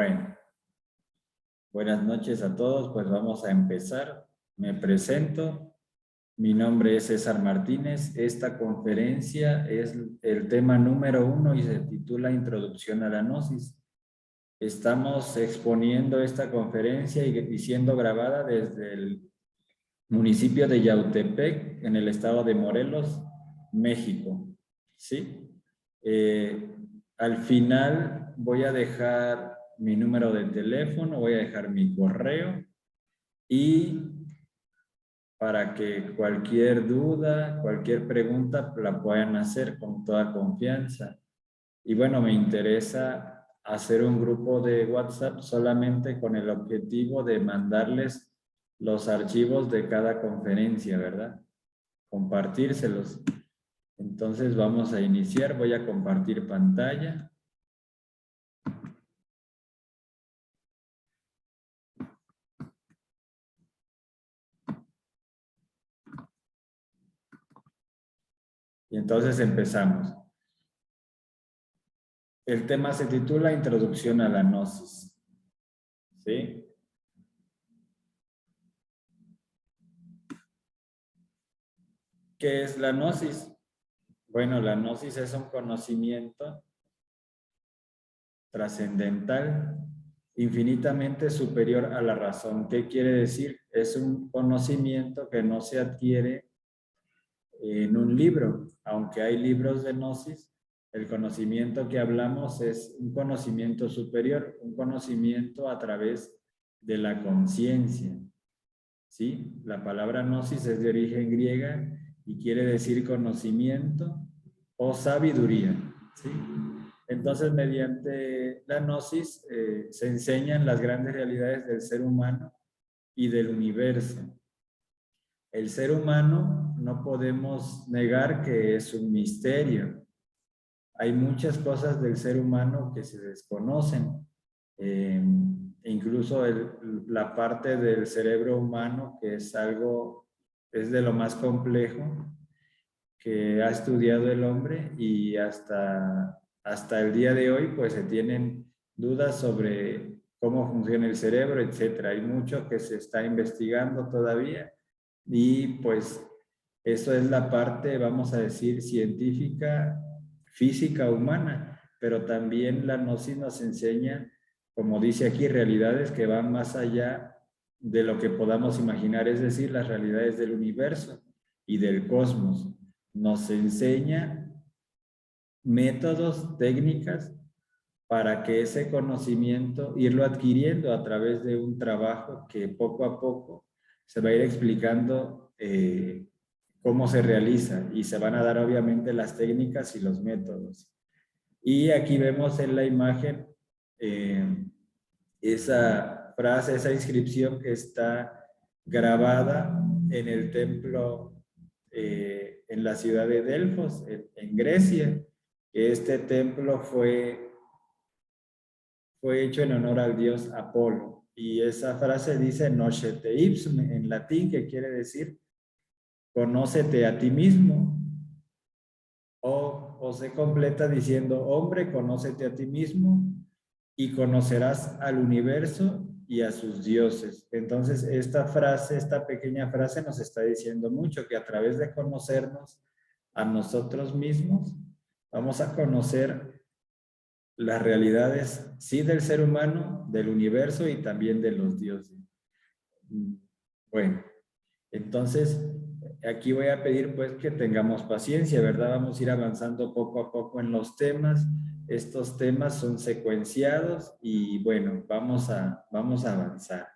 Bueno, buenas noches a todos, pues vamos a empezar. Me presento, mi nombre es César Martínez. Esta conferencia es el tema número 1 y se titula Introducción a la Gnosis. Estamos exponiendo esta conferencia y siendo grabada desde el municipio de Yautepec, en el estado de Morelos, México. ¿Sí? Al final voy a dejar mi número de teléfono, voy a dejar mi correo y para que cualquier duda, cualquier pregunta la puedan hacer con toda confianza. Y bueno, me interesa hacer un grupo de WhatsApp solamente con el objetivo de mandarles los archivos de cada conferencia, ¿verdad? Compartírselos. Entonces vamos a iniciar, voy a compartir pantalla. Y entonces empezamos. El tema se titula Introducción a la Gnosis. ¿Sí? ¿Qué es la Gnosis? Bueno, la Gnosis es un conocimiento trascendental, infinitamente superior a la razón. ¿Qué quiere decir? Es un conocimiento que no se adquiere en un libro. Aunque hay libros de Gnosis, el conocimiento que hablamos es un conocimiento superior, un conocimiento a través de la conciencia. ¿Sí? La palabra Gnosis es de origen griega y quiere decir conocimiento o sabiduría. ¿Sí? Entonces, mediante la Gnosis se enseñan las grandes realidades del ser humano y del universo. El ser humano no podemos negar que es un misterio. Hay muchas cosas del ser humano que se desconocen. Incluso la parte del cerebro humano, que es algo, es de lo más complejo que ha estudiado el hombre, y hasta el día de hoy pues se tienen dudas sobre cómo funciona el cerebro, etcétera. Hay mucho que se está investigando todavía y pues eso es la parte, vamos a decir, científica, física, humana, pero también la Gnosis nos enseña, como dice aquí, realidades que van más allá de lo que podamos imaginar, es decir, las realidades del universo y del cosmos. Nos enseña métodos, técnicas para que ese conocimiento irlo adquiriendo a través de un trabajo que poco a poco se va a ir explicando cómo se realiza, y se van a dar obviamente las técnicas y los métodos. Y aquí vemos en la imagen esa frase, esa inscripción que está grabada en el templo en la ciudad de Delfos, en Grecia. Este templo fue hecho en honor al dios Apolo. Y esa frase dice Noce te ipsum en latín, que quiere decir conócete a ti mismo. O se completa diciendo, hombre, conócete a ti mismo y conocerás al universo y a sus dioses. Entonces, esta frase, esta pequeña frase nos está diciendo mucho, que a través de conocernos a nosotros mismos, vamos a conocer las realidades, sí, del ser humano, del universo y también de los dioses. Bueno, entonces, aquí voy a pedir pues que tengamos paciencia, ¿verdad? Vamos a ir avanzando poco a poco en los temas. Estos temas son secuenciados y bueno, vamos a avanzar.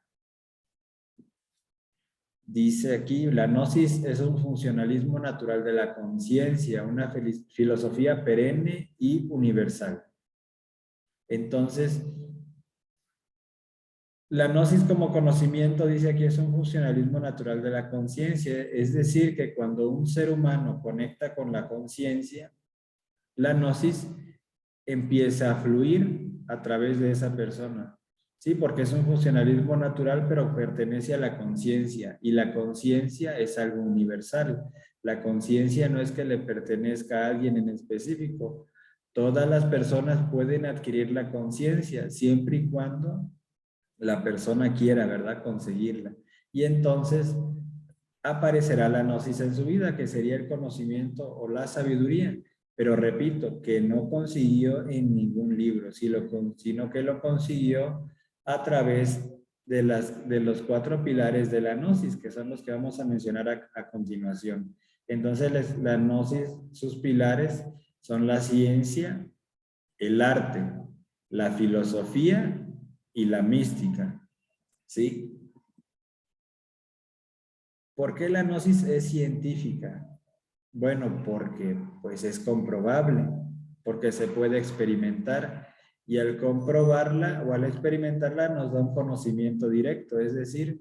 Dice aquí, la gnosis es un funcionalismo natural de la conciencia, una filosofía perenne y universal. Entonces, la gnosis como conocimiento, dice aquí, es un funcionalismo natural de la conciencia, es decir, que cuando un ser humano conecta con la conciencia, la gnosis empieza a fluir a través de esa persona. Sí, porque es un funcionalismo natural, pero pertenece a la conciencia, y la conciencia es algo universal. La conciencia no es que le pertenezca a alguien en específico. Todas las personas pueden adquirir la conciencia siempre y cuando la persona quiera, ¿verdad?, conseguirla. Y entonces aparecerá la gnosis en su vida, que sería el conocimiento o la sabiduría. Pero repito, que no consiguió en ningún libro, sino que lo consiguió a través de los 4 pilares de la gnosis, que son los que vamos a mencionar a continuación. Entonces, la gnosis, sus pilares son la ciencia, el arte, la filosofía y la mística. ¿Sí? ¿Por qué la gnosis es científica? Bueno, porque pues es comprobable, porque se puede experimentar y al comprobarla o al experimentarla nos da un conocimiento directo, es decir,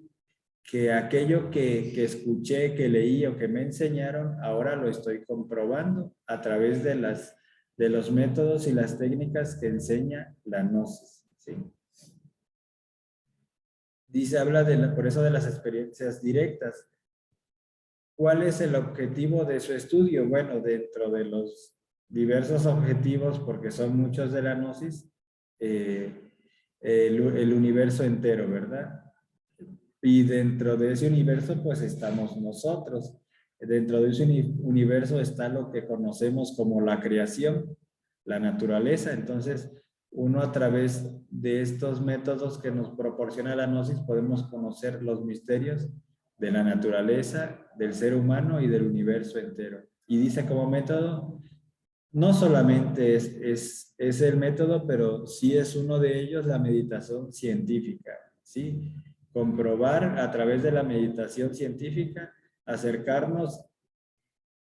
que aquello que escuché, que leí o que me enseñaron, ahora lo estoy comprobando a través de los métodos y las técnicas que enseña la gnosis. ¿Sí? Dice, habla por eso de las experiencias directas. ¿Cuál es el objetivo de su estudio? Bueno, dentro de los diversos objetivos, porque son muchos de la gnosis, el universo entero, ¿verdad? Y dentro de ese universo, pues estamos nosotros. Dentro de ese universo está lo que conocemos como la creación, la naturaleza. Entonces, uno a través de estos métodos que nos proporciona la gnosis podemos conocer los misterios de la naturaleza, del ser humano y del universo entero. Y dice como método, no solamente es el método, pero sí es uno de ellos la meditación científica, ¿sí? Comprobar a través de la meditación científica, acercarnos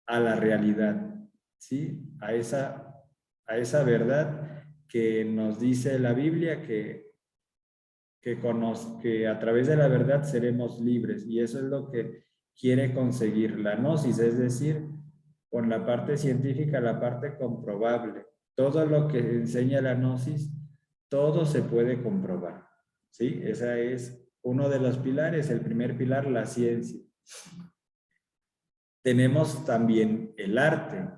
a la realidad, ¿sí? A esa verdad que nos dice la Biblia que a través de la verdad seremos libres, y eso es lo que quiere conseguir la gnosis, es decir, con la parte científica, la parte comprobable. Todo lo que enseña la gnosis, todo se puede comprobar, ¿sí? Ese es uno de los pilares, el primer pilar, la ciencia. Tenemos también el arte.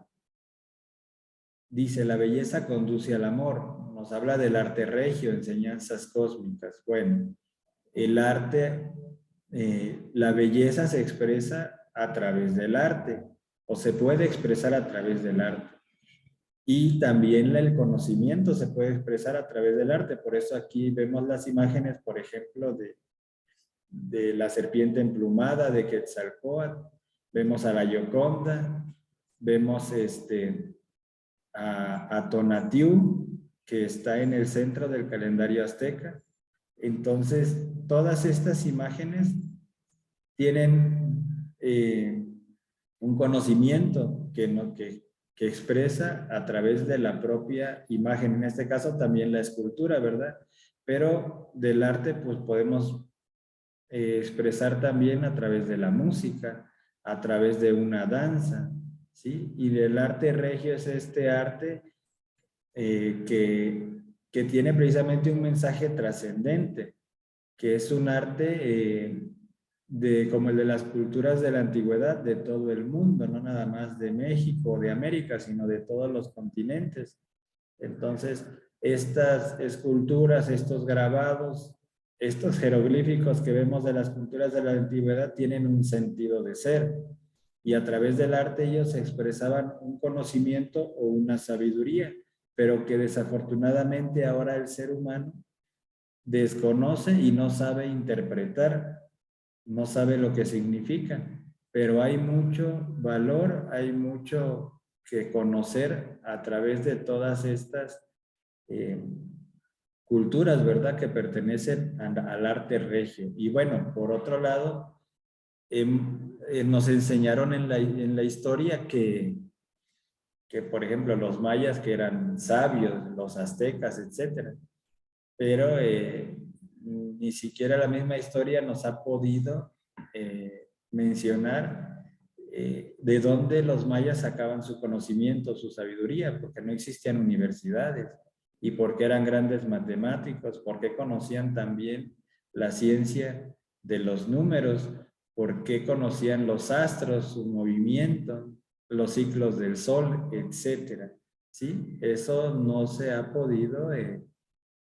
Dice, la belleza conduce al amor. Nos habla del arte regio, enseñanzas cósmicas. Bueno, el arte, la belleza se expresa a través del arte, o se puede expresar a través del arte. Y también el conocimiento se puede expresar a través del arte. Por eso aquí vemos las imágenes, por ejemplo, de la serpiente emplumada de Quetzalcóatl. Vemos a la Gioconda, vemos a Tonatiuh, que está en el centro del calendario azteca. Entonces, todas estas imágenes tienen un conocimiento que expresa a través de la propia imagen, en este caso también la escultura, ¿verdad? Pero del arte pues podemos expresar también a través de la música, a través de una danza, ¿sí? Y del arte regio es este arte que tiene precisamente un mensaje trascendente, que es un arte como el de las culturas de la antigüedad de todo el mundo, no nada más de México o de América, sino de todos los continentes. Entonces, estas esculturas, estos grabados, estos jeroglíficos que vemos de las culturas de la antigüedad tienen un sentido de ser, y a través del arte ellos expresaban un conocimiento o una sabiduría, pero que desafortunadamente ahora el ser humano desconoce y no sabe interpretar, no sabe lo que significa, pero hay mucho valor, hay mucho que conocer a través de todas estas culturas, ¿verdad?, que pertenecen al arte regio. Y bueno, por otro lado, nos enseñaron en la historia que, por ejemplo, los mayas que eran sabios, los aztecas, etcétera, pero ni siquiera la misma historia nos ha podido mencionar de dónde los mayas sacaban su conocimiento, su sabiduría, porque no existían universidades, y porque eran grandes matemáticos, porque conocían también la ciencia de los números, porque conocían los astros, su movimiento, los ciclos del sol, etcétera. ¿sí? Eso no se ha podido,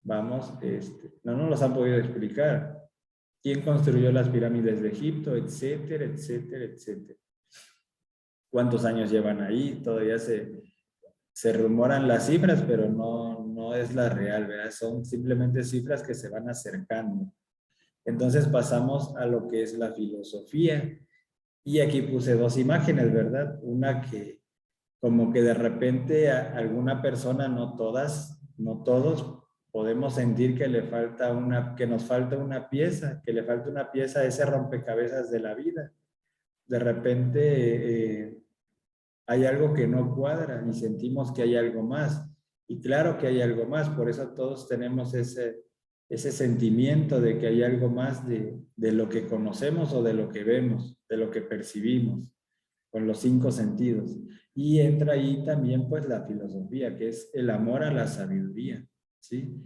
no nos los han podido explicar. ¿Quién construyó las pirámides de Egipto? Etcétera, etcétera, etcétera. ¿Cuántos años llevan ahí? Todavía se rumoran las cifras, pero no es la real, ¿verdad? Son simplemente cifras que se van acercando. Entonces pasamos a lo que es la filosofía. Y aquí puse dos imágenes, ¿verdad? Una que como que de repente a alguna persona, no todas, no todos, podemos sentir que que nos falta una pieza, que le falta una pieza a ese rompecabezas de la vida. De repente hay algo que no cuadra y sentimos que hay algo más. Y claro que hay algo más, por eso todos tenemos ese sentimiento de que hay algo más de lo que conocemos o de lo que vemos, de lo que percibimos, con los cinco sentidos. Y entra ahí también pues la filosofía, que es el amor a la sabiduría, ¿sí?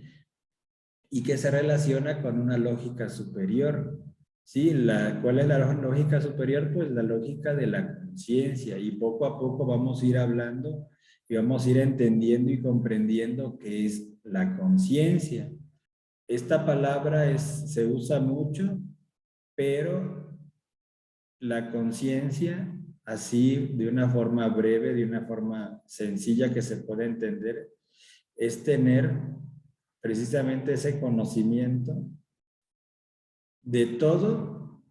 Y que se relaciona con una lógica superior. ¿Sí? ¿Cuál es la lógica superior? Pues la lógica de la conciencia, y poco a poco vamos a ir hablando y vamos a ir entendiendo y comprendiendo qué es la conciencia. Esta palabra se usa mucho, pero la conciencia, así de una forma breve, de una forma sencilla que se puede entender, es tener precisamente ese conocimiento de todo,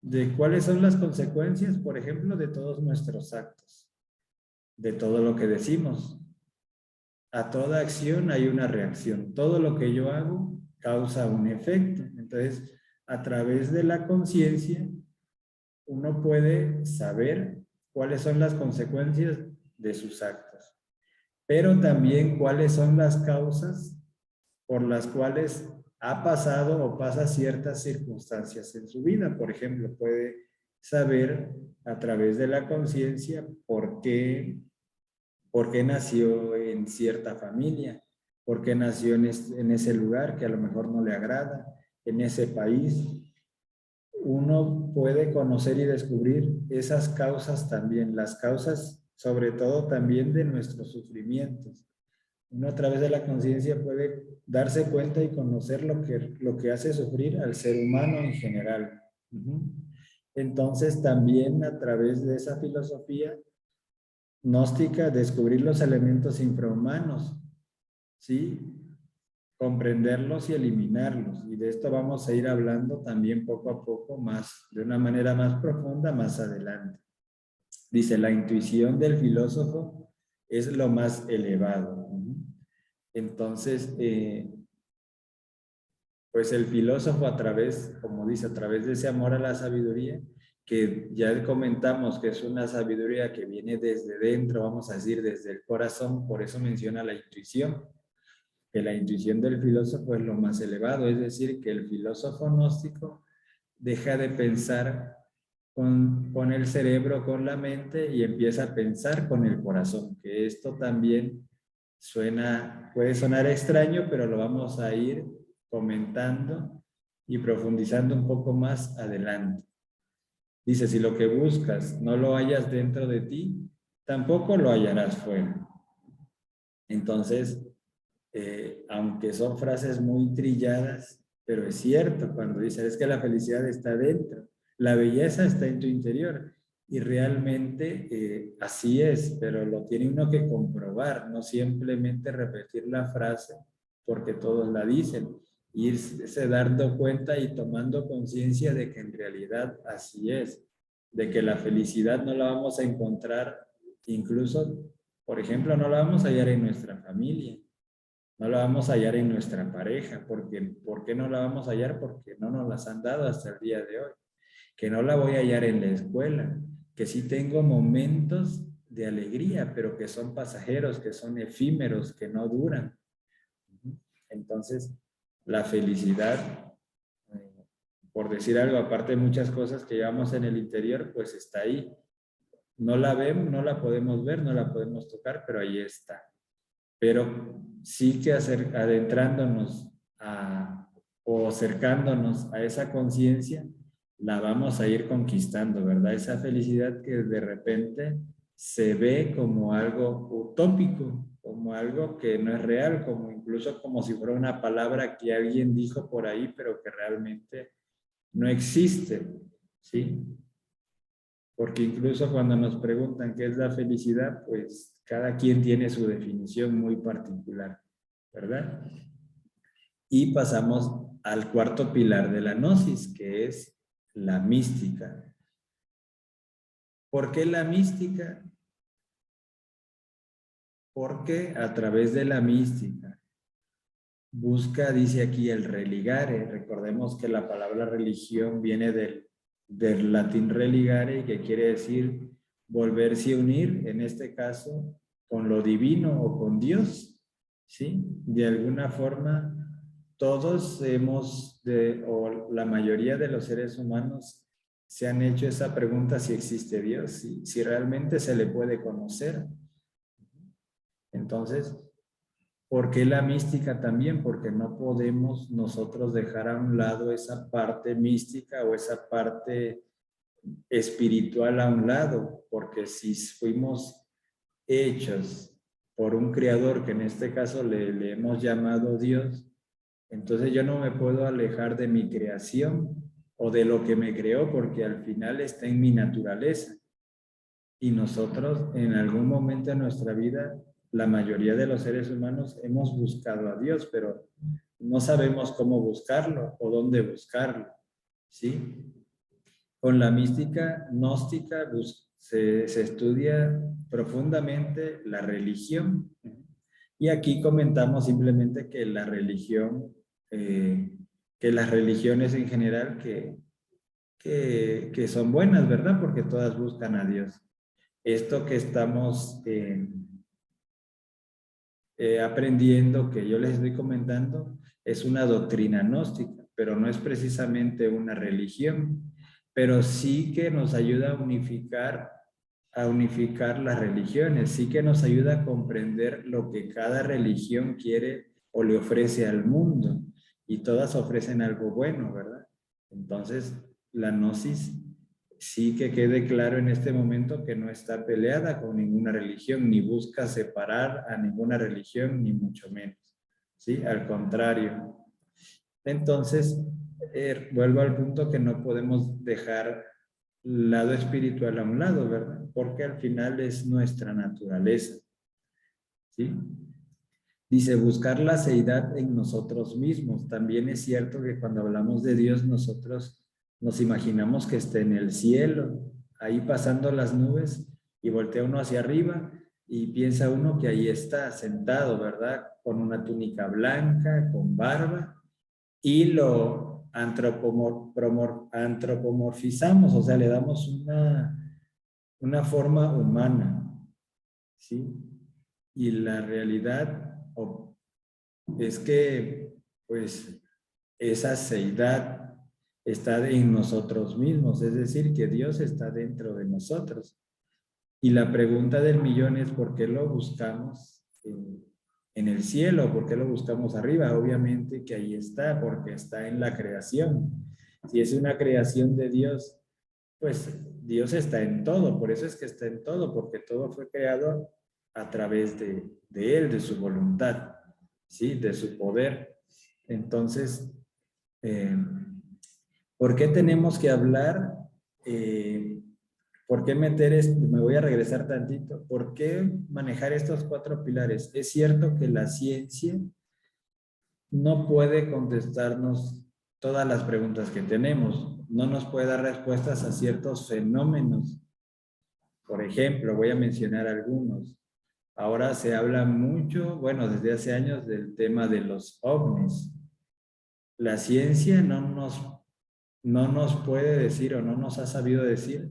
de cuáles son las consecuencias, por ejemplo, de todos nuestros actos, de todo lo que decimos. A toda acción hay una reacción. Todo lo que yo hago causa un efecto. Entonces, a través de la conciencia, uno puede saber cuáles son las consecuencias de sus actos, pero también cuáles son las causas por las cuales ha pasado o pasa ciertas circunstancias en su vida. Por ejemplo, puede saber a través de la conciencia por qué nació en cierta familia, por qué nació en ese lugar que a lo mejor no le agrada, en ese país. Uno puede conocer y descubrir esas causas también, las causas sobre todo también de nuestros sufrimientos. Uno a través de la conciencia puede darse cuenta y conocer lo que hace sufrir al ser humano en general. Entonces también a través de esa filosofía gnóstica, descubrir los elementos infrahumanos, ¿sí? Comprenderlos y eliminarlos. Y de esto vamos a ir hablando también poco a poco más, de una manera más profunda más adelante. Dice, la intuición del filósofo es lo más elevado. Entonces, pues el filósofo a través, como dice, a través de ese amor a la sabiduría, que ya comentamos que es una sabiduría que viene desde dentro, vamos a decir, desde el corazón, por eso menciona la intuición, que la intuición del filósofo es lo más elevado, es decir, que el filósofo gnóstico deja de pensar con el cerebro, con la mente, y empieza a pensar con el corazón, que esto también puede sonar extraño, pero lo vamos a ir comentando y profundizando un poco más adelante. Dice, si lo que buscas no lo hallas dentro de ti, tampoco lo hallarás fuera. Entonces, aunque son frases muy trilladas, pero es cierto cuando dice, es que la felicidad está dentro, la belleza está en tu interior. Y realmente así es, pero lo tiene uno que comprobar, no simplemente repetir la frase porque todos la dicen. Irse dando cuenta y tomando conciencia de que en realidad así es, de que la felicidad no la vamos a encontrar, incluso, por ejemplo, no la vamos a hallar en nuestra familia, no la vamos a hallar en nuestra pareja. Porque, ¿por qué no la vamos a hallar? Porque no nos las han dado hasta el día de hoy. Que no la voy a hallar en la escuela, que sí tengo momentos de alegría, pero que son pasajeros, que son efímeros, que no duran. Entonces, la felicidad, por decir algo, aparte de muchas cosas que llevamos en el interior, pues está ahí. No la vemos, no la podemos ver, no la podemos tocar, pero ahí está. Pero sí que adentrándonos o acercándonos a esa conciencia, la vamos a ir conquistando, ¿verdad? Esa felicidad que de repente se ve como algo utópico, como algo que no es real, como incluso como si fuera una palabra que alguien dijo por ahí, pero que realmente no existe, ¿sí? Porque incluso cuando nos preguntan qué es la felicidad, pues cada quien tiene su definición muy particular, ¿verdad? Y pasamos al cuarto pilar de la gnosis, que es la mística. ¿Por qué la mística? Porque a través de la mística busca, dice aquí, el religare. Recordemos que la palabra religión viene del latín religare, que quiere decir volverse a unir, en este caso, con lo divino o con Dios, ¿sí? De alguna forma, todos o la mayoría de los seres humanos, se han hecho esa pregunta si existe Dios, si realmente se le puede conocer. Entonces, ¿por qué la mística también? Porque no podemos nosotros dejar a un lado esa parte mística o esa parte espiritual a un lado, porque si fuimos hechos por un creador, que en este caso le hemos llamado Dios, entonces yo no me puedo alejar de mi creación o de lo que me creó, porque al final está en mi naturaleza. Y nosotros en algún momento de nuestra vida, la mayoría de los seres humanos hemos buscado a Dios, pero no sabemos cómo buscarlo o dónde buscarlo, ¿sí? Con la mística gnóstica se estudia profundamente la religión. Y aquí comentamos simplemente que la religión, que las religiones en general que son buenas, ¿verdad? Porque todas buscan a Dios. Esto que estamos aprendiendo, que yo les estoy comentando, es una doctrina gnóstica, pero no es precisamente una religión, pero sí que nos ayuda a unificar las religiones, sí que nos ayuda a comprender lo que cada religión quiere o le ofrece al mundo, y todas ofrecen algo bueno, ¿verdad? Entonces, la gnosis sí que quede claro en este momento que no está peleada con ninguna religión, ni busca separar a ninguna religión, ni mucho menos. ¿Sí? Al contrario. Entonces, vuelvo al punto que no podemos dejar el lado espiritual a un lado, ¿verdad? Porque al final es nuestra naturaleza. ¿Sí? Dice, buscar la seidad en nosotros mismos. También es cierto que cuando hablamos de Dios, nosotros nos imaginamos que está en el cielo, ahí pasando las nubes, y voltea uno hacia arriba y piensa uno que ahí está sentado, ¿verdad? Con una túnica blanca, con barba, y lo antropomorfizamos, o sea, le damos una forma humana, ¿sí? Y la realidad es que, pues, esa seidad está en nosotros mismos, es decir, que Dios está dentro de nosotros. Y la pregunta del millón es, ¿por qué lo buscamos en el cielo? ¿Por qué lo buscamos arriba? Obviamente que ahí está, porque está en la creación. Si es una creación de Dios, pues Dios está en todo, por eso es que está en todo, porque todo fue creado a través de Él, de su voluntad, ¿sí? De su poder. Entonces, eh, ¿por qué tenemos que hablar? ¿Por qué meter esto? Me voy a regresar tantito. ¿Por qué manejar estos 4 pilares? Es cierto que la ciencia no puede contestarnos todas las preguntas que tenemos, no nos puede dar respuestas a ciertos fenómenos. Por ejemplo, voy a mencionar algunos. Ahora se habla mucho, bueno, desde hace años, del tema de los ovnis. La ciencia no nos puede decir o no nos ha sabido decir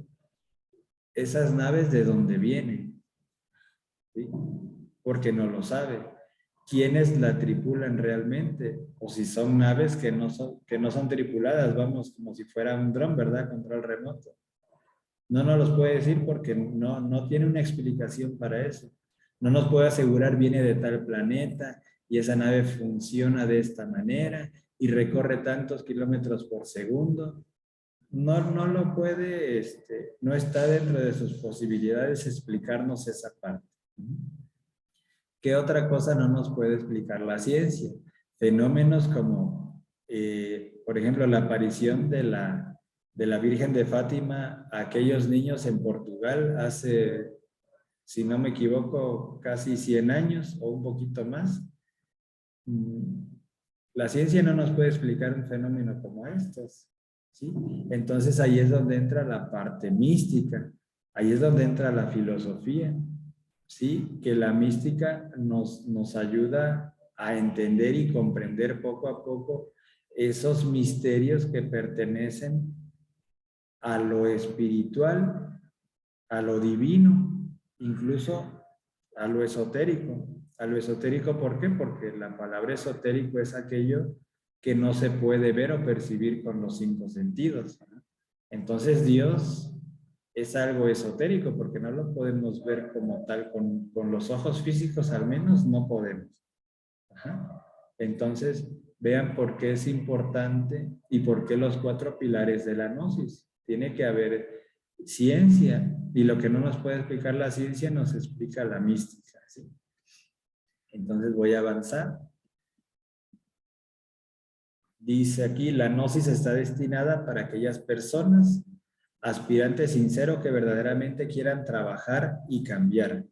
esas naves de dónde vienen, ¿sí? Porque no lo sabe. ¿Quiénes la tripulan realmente? O si son naves que no son tripuladas, vamos, como si fuera un dron, ¿verdad? Control remoto. No nos los puede decir porque no tiene una explicación para eso. No nos puede asegurar viene de tal planeta y esa nave funciona de esta manera y recorre tantos kilómetros por segundo. no lo puede, no está dentro de sus posibilidades explicarnos esa parte. ¿Qué otra cosa no nos puede explicar la ciencia? Fenómenos como, por ejemplo, la aparición de la Virgen de Fátima a aquellos niños en Portugal hace, si no me equivoco, casi 100 años o un poquito más. La ciencia no nos puede explicar un fenómeno como estos, ¿sí? Entonces ahí es donde entra la parte mística, ahí es donde entra la filosofía, ¿sí? Que la mística nos ayuda a entender y comprender poco a poco esos misterios que pertenecen a lo espiritual, a lo divino, incluso a lo esotérico. A lo esotérico, ¿por qué? Porque la palabra esotérico es aquello que no se puede ver o percibir con los 5 sentidos. Entonces Dios es algo esotérico porque no lo podemos ver como tal, con los ojos físicos al menos no podemos. Ajá. Entonces, vean por qué es importante y por qué los 4 pilares de la gnosis. Tiene que haber ciencia y lo que no nos puede explicar la ciencia nos explica la mística, ¿sí? Entonces voy a avanzar. Dice aquí, la gnosis está destinada para aquellas personas, aspirantes sinceros que verdaderamente quieran trabajar y cambiar.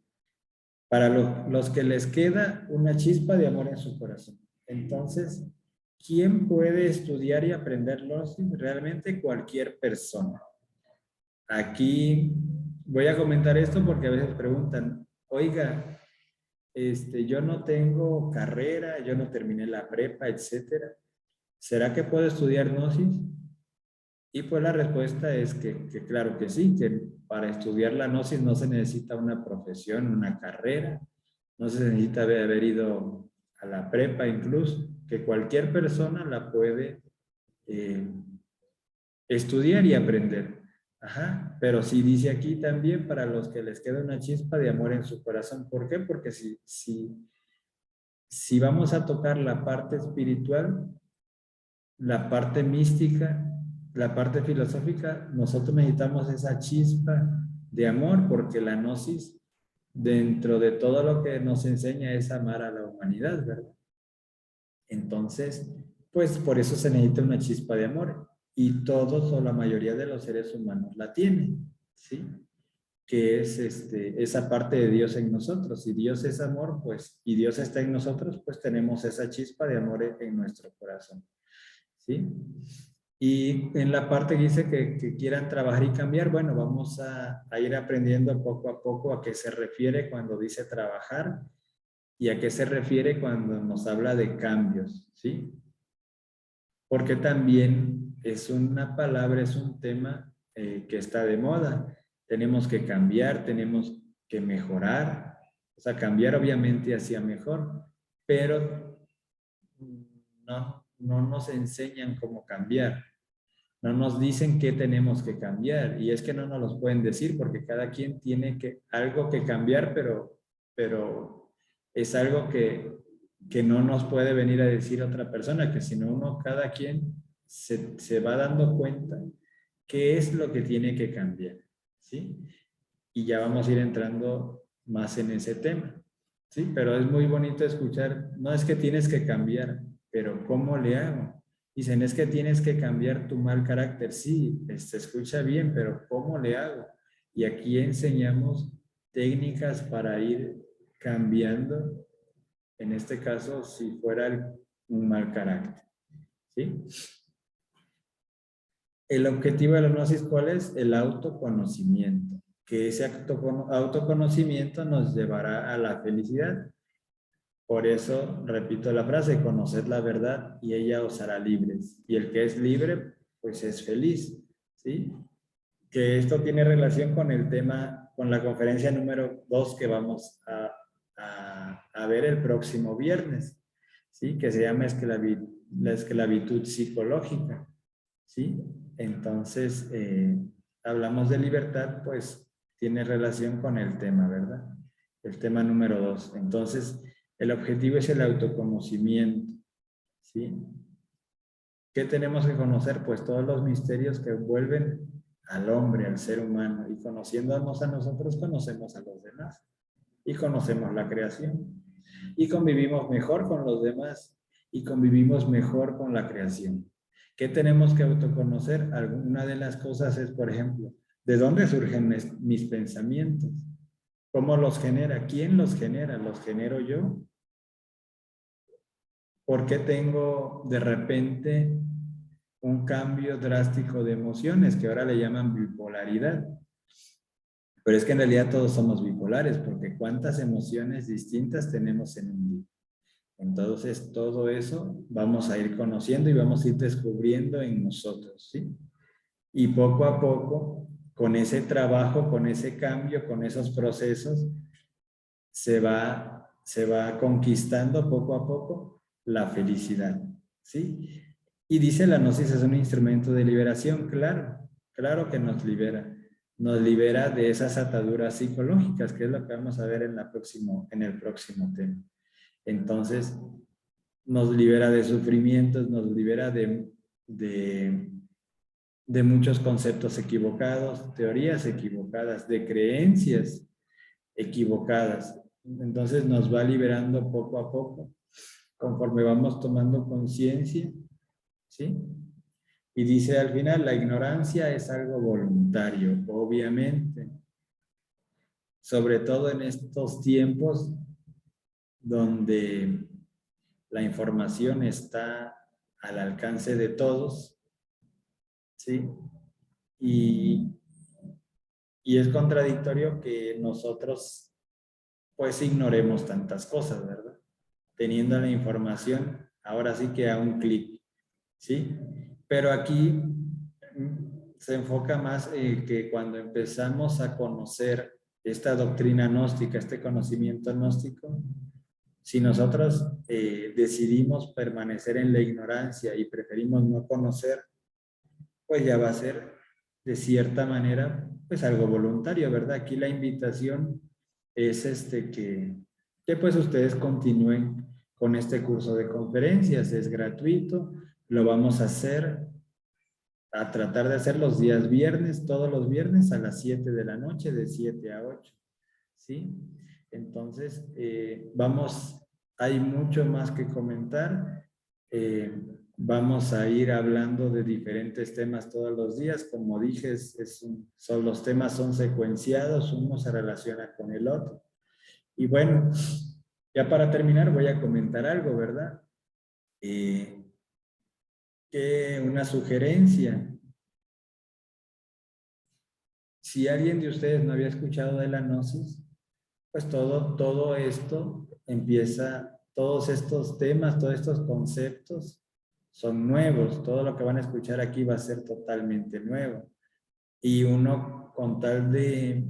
Para los que les queda una chispa de amor en su corazón. Entonces, ¿quién puede estudiar y aprender gnosis? Realmente cualquier persona. Aquí voy a comentar esto porque a veces preguntan, oiga, yo no tengo carrera, yo no terminé la prepa, etcétera. ¿Será que puedo estudiar gnosis? Y pues la respuesta es que claro que sí, que para estudiar la gnosis no se necesita una profesión, una carrera, no se necesita haber ido a la prepa incluso, que cualquier persona la puede estudiar y aprender. Ajá, pero sí dice aquí también para los que les queda una chispa de amor en su corazón. ¿Por qué? Porque si vamos a tocar la parte espiritual, la parte mística, la parte filosófica, nosotros necesitamos esa chispa de amor porque la gnosis, dentro de todo lo que nos enseña, es amar a la humanidad, ¿verdad? Entonces, pues por eso se necesita una chispa de amor y todos o la mayoría de los seres humanos la tienen, ¿sí? Que es esa parte de Dios en nosotros. Si Dios es amor, pues, y Dios está en nosotros, pues tenemos esa chispa de amor en nuestro corazón, ¿sí? Y en la parte que dice que quieran trabajar y cambiar, bueno, vamos a ir aprendiendo poco a poco a qué se refiere cuando dice trabajar y a qué se refiere cuando nos habla de cambios, ¿sí? Porque también es una palabra, es un tema que está de moda. Tenemos que cambiar, tenemos que mejorar, o sea, cambiar obviamente hacia mejor, pero no nos enseñan cómo cambiar. No nos dicen qué tenemos que cambiar y es que no nos los pueden decir porque cada quien tiene algo que cambiar, pero es algo que no nos puede venir a decir otra persona, que sino uno, cada quien se va dando cuenta qué es lo que tiene que cambiar, ¿sí? Y ya vamos a ir entrando más en ese tema, ¿sí? Pero es muy bonito escuchar, no es que tienes que cambiar, pero ¿cómo le hago? Dicen, es que tienes que cambiar tu mal carácter. Sí, se escucha bien, pero ¿cómo le hago? Y aquí enseñamos técnicas para ir cambiando, en este caso, si fuera un mal carácter. ¿Sí? El objetivo de la gnosis, ¿cuál es? El autoconocimiento. Que ese autoconocimiento nos llevará a la felicidad. Por eso, repito la frase, conoced la verdad y ella os hará libres. Y el que es libre, pues es feliz, ¿sí? Que esto tiene relación con el tema, con la conferencia número 2 que vamos a ver el próximo viernes, ¿sí? Que se llama la esclavitud psicológica, ¿sí? Entonces, hablamos de libertad, pues tiene relación con el tema, ¿verdad? El tema número 2. Entonces, el objetivo es el autoconocimiento, ¿sí? ¿Qué tenemos que conocer? Pues todos los misterios que envuelven al hombre, al ser humano, y conociéndonos a nosotros, conocemos a los demás, y conocemos la creación, y convivimos mejor con los demás, y convivimos mejor con la creación. ¿Qué tenemos que autoconocer? Alguna de las cosas es, por ejemplo, ¿de dónde surgen mis pensamientos? ¿Cómo los genera? ¿Quién los genera? ¿Los genero yo? ¿Por qué tengo de repente un cambio drástico de emociones que ahora le llaman bipolaridad? Pero es que en realidad todos somos bipolares, porque cuántas emociones distintas tenemos en un día. Entonces, todo eso vamos a ir conociendo y vamos a ir descubriendo en nosotros, ¿sí? Y poco a poco, con ese trabajo, con ese cambio, con esos procesos, se va conquistando poco a poco la felicidad, ¿sí? Y dice la gnosis es un instrumento de liberación, claro, claro que nos libera de esas ataduras psicológicas, que es lo que vamos a ver en el próximo tema. Entonces, nos libera de sufrimientos, nos libera de muchos conceptos equivocados, teorías equivocadas, de creencias equivocadas. Entonces nos va liberando poco a poco, conforme vamos tomando conciencia, ¿sí? Y dice al final, la ignorancia es algo voluntario, obviamente, sobre todo en estos tiempos donde la información está al alcance de todos, ¿sí? Y, y es contradictorio que nosotros pues ignoremos tantas cosas, ¿verdad? Teniendo la información, ahora sí que a un clic, ¿sí? Pero aquí se enfoca más que cuando empezamos a conocer esta doctrina gnóstica, este conocimiento gnóstico, si nosotros decidimos permanecer en la ignorancia y preferimos no conocer, pues ya va a ser de cierta manera pues algo voluntario, ¿verdad? Aquí la invitación es que pues ustedes continúen con este curso de conferencias, es gratuito, lo vamos a hacer, a tratar de hacer los días viernes, todos los viernes a las 7 de la noche, de 7 a 8, ¿sí? Entonces, hay mucho más que comentar, vamos a ir hablando de diferentes temas todos los días, como dije, los temas son secuenciados, uno se relaciona con el otro. Y bueno, ya para terminar voy a comentar algo, ¿verdad? Que una sugerencia. Si alguien de ustedes no había escuchado de la gnosis, pues todo esto empieza, todos estos temas, todos estos conceptos son nuevos. Todo lo que van a escuchar aquí va a ser totalmente nuevo. Y uno, con tal de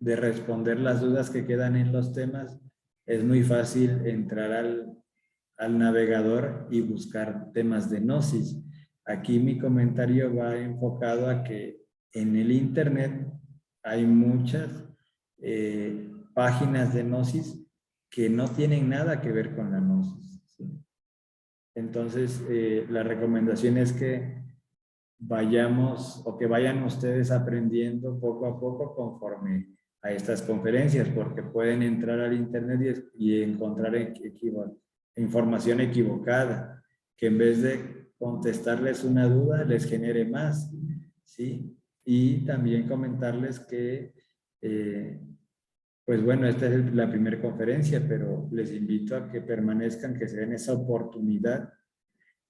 responder las dudas que quedan en los temas, es muy fácil entrar al navegador y buscar temas de gnosis. Aquí mi comentario va enfocado a que en el internet hay muchas páginas de gnosis que no tienen nada que ver con la gnosis, ¿sí? Entonces, la recomendación es que vayamos o que vayan ustedes aprendiendo poco a poco conforme a estas conferencias, porque pueden entrar al internet y encontrar información equivocada, que en vez de contestarles una duda, les genere más, ¿sí? Y también comentarles que, pues bueno, esta es la primera conferencia, pero les invito a que permanezcan, que se den esa oportunidad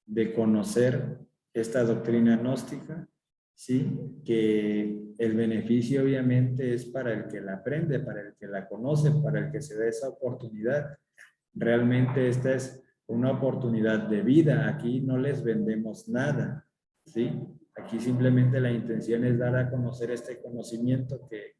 de conocer esta doctrina gnóstica, ¿sí? Que el beneficio obviamente es para el que la aprende, para el que la conoce, para el que se da esa oportunidad. Realmente esta es una oportunidad de vida, aquí no les vendemos nada, ¿sí? Aquí simplemente la intención es dar a conocer este conocimiento que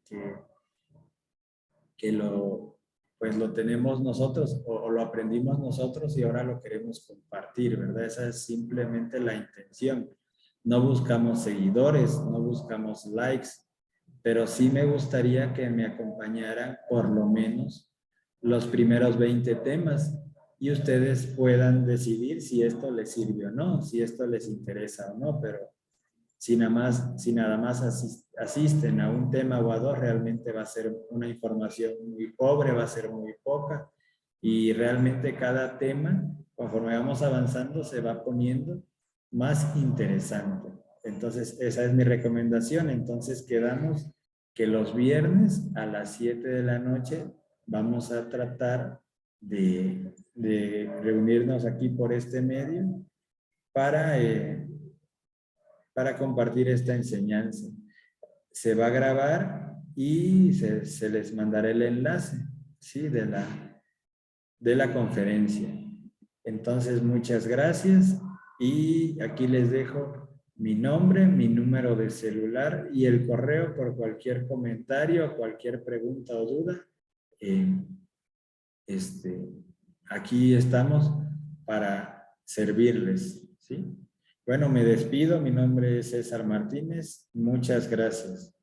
pues lo tenemos nosotros o lo aprendimos nosotros y ahora lo queremos compartir, ¿verdad? Esa es simplemente la intención. No buscamos seguidores, no buscamos likes, pero sí me gustaría que me acompañaran por lo menos los primeros 20 temas, y ustedes puedan decidir si esto les sirve o no, si esto les interesa o no, pero si nada más asisten a un tema o a dos, realmente va a ser una información muy pobre, va a ser muy poca, y realmente cada tema, conforme vamos avanzando, se va poniendo más interesante. Entonces, esa es mi recomendación. Entonces, quedamos que los viernes a las 7 de la noche vamos a tratar de reunirnos aquí por este medio para compartir esta enseñanza. Se va a grabar y se les mandará el enlace, ¿sí? De la conferencia. Entonces, muchas gracias y aquí les dejo mi nombre, mi número de celular y el correo por cualquier comentario, cualquier pregunta o duda. Eh, este, aquí estamos para servirles, ¿sí? Bueno, me despido. Mi nombre es César Martínez. Muchas gracias.